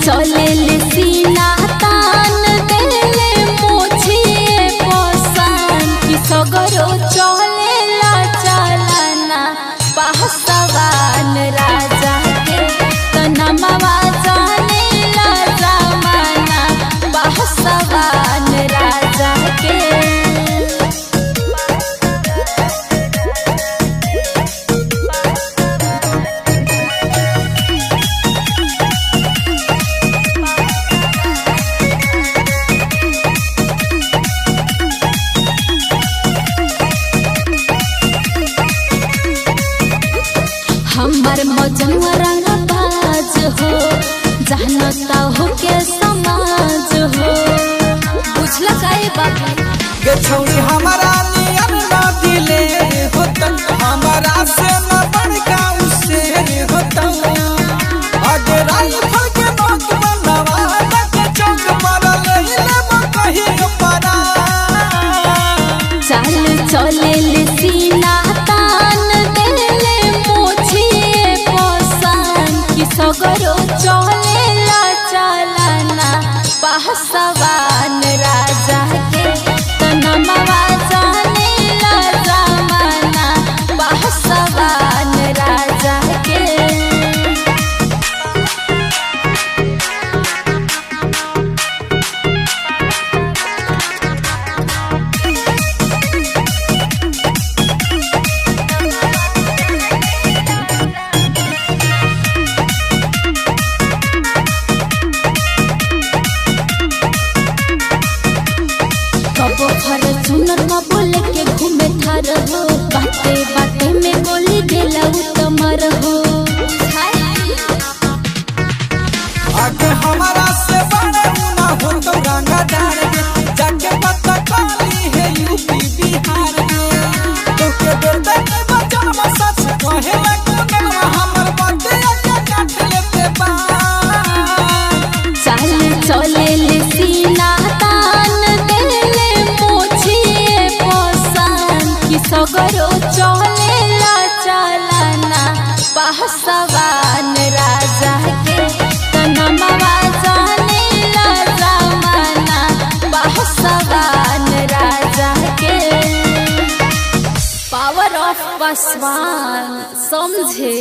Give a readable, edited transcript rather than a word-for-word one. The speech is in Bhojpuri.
चले सीना तान देले मोछिए पोसान की सगरो चलेला चलना पहसवान राजा के तनमवा जानेला जमाना पहसवान राजा के। हमार मजनुआ रंगबाज हो जानता हो के समाज हो बुझला काए बाबा गे छौरी हमारा नियन ना दिले होतन हमारा से न बड़का उसे होतन आगे राइफल के नोक बनवा के चौक पर ले ले कहीं परा चाल चले सीना तान देले मोछिए पोसान की सगरो चलेला चलना पहसवान राजा के तनमवा जानेला जमाना पहसवान राजा के। कबो घर सुनर न बोले के घूमे थार हो बाते बाते में गोली देला उतमर हो आगे हमारा से बड़ा ना हो तो गंगा डार के जाके पता काली है यूपी बिहार में तो के बेटा के बचन में सच कहे लगन हमर बाते के काट लेते बा चाल चले सीना तान देले मोछिए पोसान की सगरो चलेला चलना पहसवान राजा के तनमवा जानेला जमाना पहसवान राजा के। पावर ऑफ पासवान समझे।